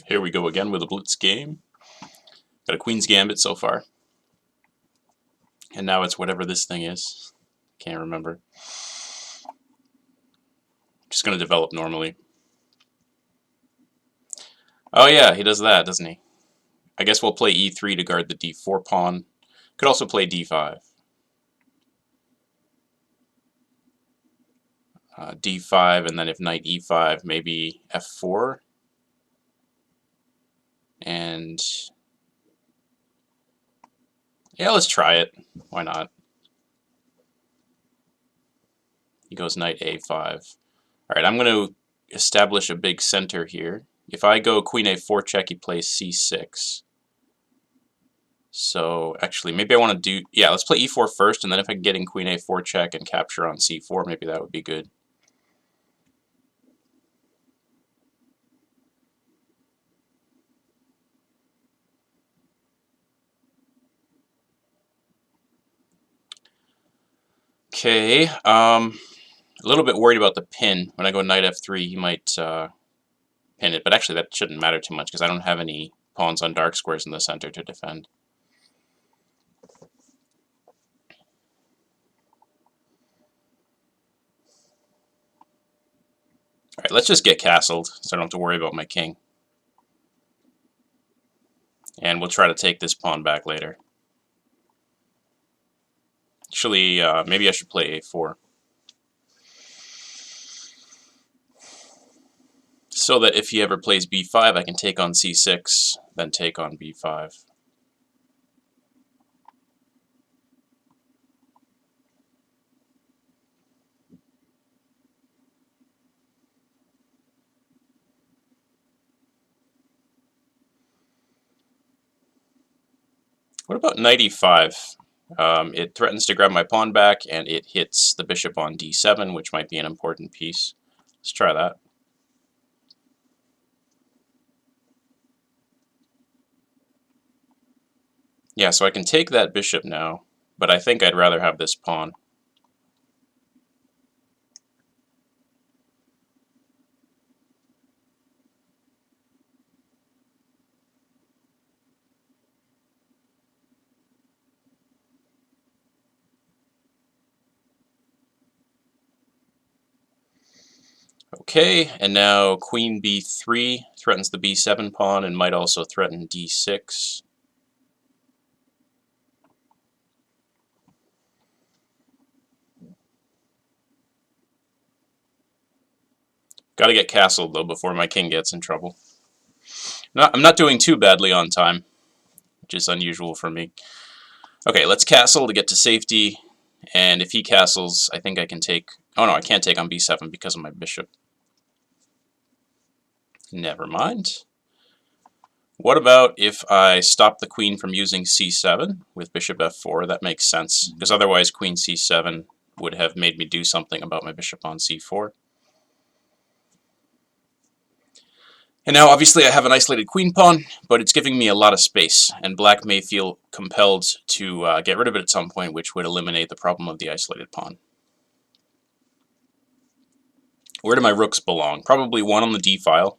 Here we go again with a Blitz game. Got a Queen's Gambit so far. And now it's whatever this thing is. Can't remember. Just going to develop normally. Oh yeah, he does that, doesn't he? I guess we'll play e3 to guard the d4 pawn. Could also play d5. D5, and then if knight e5, maybe f4. And yeah, let's try it. Why not? He goes knight a5. Alright, I'm going to establish a big center here. If I go queen a4 check, he plays c6. So actually, maybe I want to do, yeah, let's play e4 first, and then if I can get in queen a4 check and capture on c4, maybe that would be good. Okay, a little bit worried about the pin. When I go knight f3, he might pin it, but actually that shouldn't matter too much because I don't have any pawns on dark squares in the center to defend. Alright, let's just get castled so I don't have to worry about my king. And we'll try to take this pawn back later. Actually, maybe I should play a4. So that if he ever plays b5, I can take on c6, then take on b5. What about knight e5? It threatens to grab my pawn back, and it hits the bishop on d7, which might be an important piece. Let's try that. Yeah, so I can take that bishop now, but I think I'd rather have this pawn. Okay, and now queen b3 threatens the b7 pawn and might also threaten d6. Got to get castled though before my king gets in trouble. I'm not doing too badly on time, which is unusual for me. Okay, let's castle to get to safety, and if he castles, I think I can take... Oh no, I can't take on b7 because of my bishop. Never mind. What about if I stop the queen from using c7 with bishop f4? That makes sense, because otherwise queen c7 would have made me do something about my bishop on c4. And now obviously I have an isolated queen pawn, but it's giving me a lot of space, and black may feel compelled to get rid of it at some point, which would eliminate the problem of the isolated pawn. Where do my rooks belong? Probably one on the d file,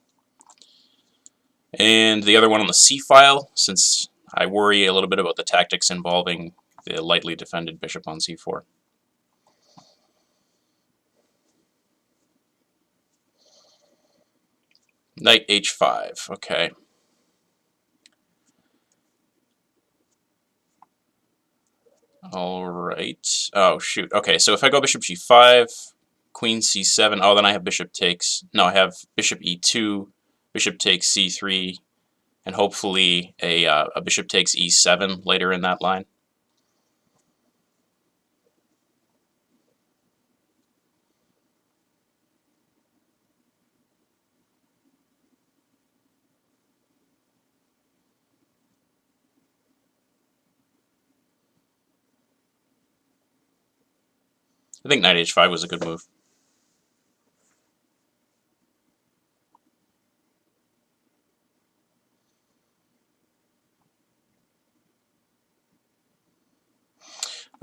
and the other one on the c file, since I worry a little bit about the tactics involving the lightly defended bishop on c4. Knight h5, okay. Alright, oh shoot, okay, so if I go bishop g5, queen c7, oh then I have bishop takes, no I have bishop e2, bishop takes c3, and hopefully a bishop takes e7 later in that line. I think knight h5 was a good move.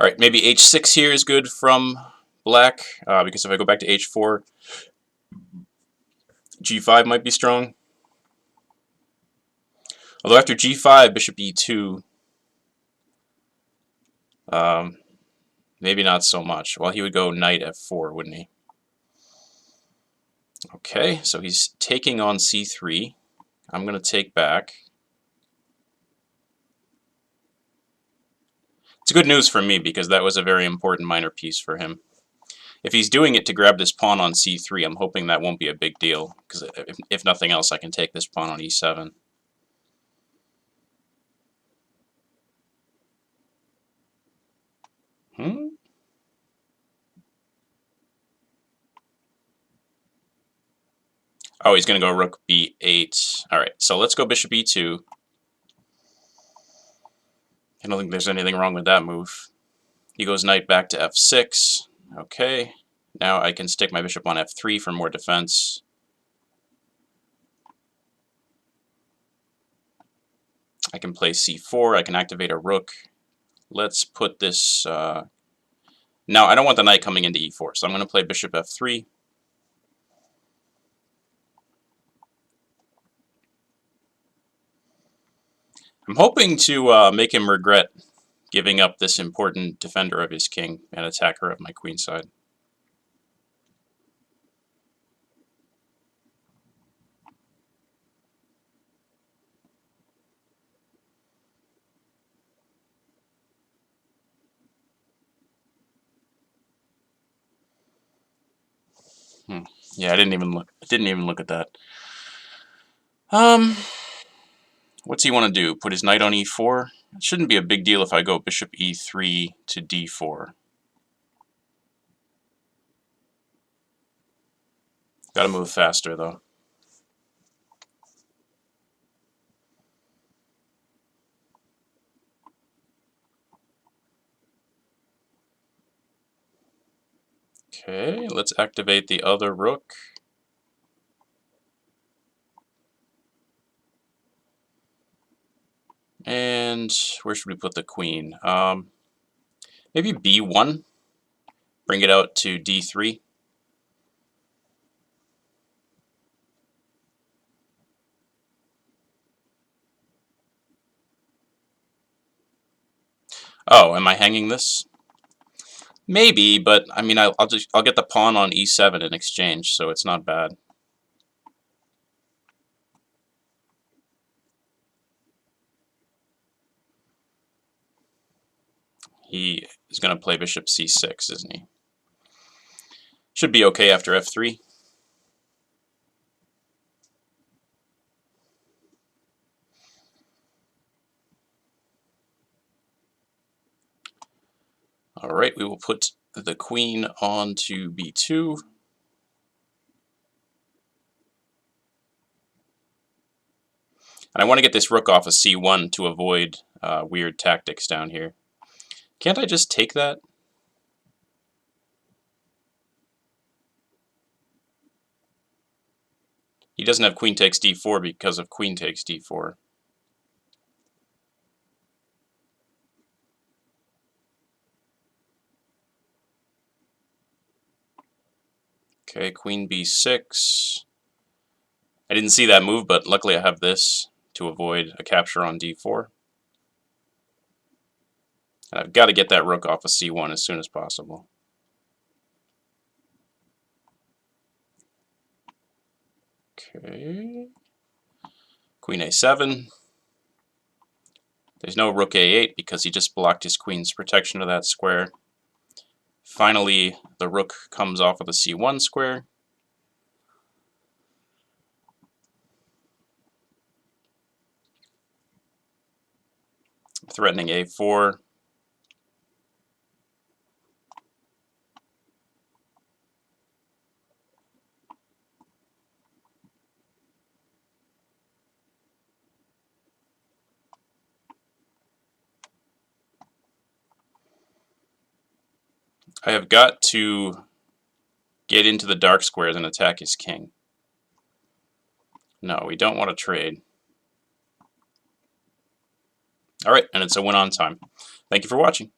Alright, maybe h6 here is good from black, because if I go back to h4, g5 might be strong. Although after g5, bishop e2, maybe not so much. Well, he would go knight f4, wouldn't he? Okay, so he's taking on c3. I'm going to take back. It's good news for me because that was a very important minor piece for him. If he's doing it to grab this pawn on c3, I'm hoping that won't be a big deal, because if nothing else, I can take this pawn on e7. Oh, he's going to go rook b8. All right, so let's go bishop e2. I don't think there's anything wrong with that move. He goes knight back to f6. Okay, now I can stick my bishop on f3 for more defense. I can play c4. I can activate a rook. Let's put this... No, I don't want the knight coming into e4, so I'm going to play bishop f3. I'm hoping to make him regret giving up this important defender of his king and attacker of my queenside. Yeah, I didn't even look at that. What's he want to do? Put his knight on e4? It shouldn't be a big deal if I go bishop e3 to d4. Gotta move faster, though. Okay, let's activate the other rook. And where should we put the queen? Maybe b1. Bring it out to d3. Oh, am I hanging this? Maybe, but I mean, I'll get the pawn on e7 in exchange, so it's not bad. He is going to play bishop c6, isn't he? Should be okay after f3. All right, we will put the queen on to b2. And I want to get this rook off of c1 to avoid weird tactics down here. Can't I just take that? He doesn't have queen takes d4 because of queen takes d4. Okay, queen b6. I didn't see that move, but luckily I have this to avoid a capture on d4. And I've got to get that rook off of c1 as soon as possible. Okay. Queen a7. There's no rook a8 because he just blocked his queen's protection of that square. Finally, the rook comes off of the c1 square. Threatening a4. I have got to get into the dark squares and attack his king. No, we don't want to trade. All right, and it's a win on time. Thank you for watching.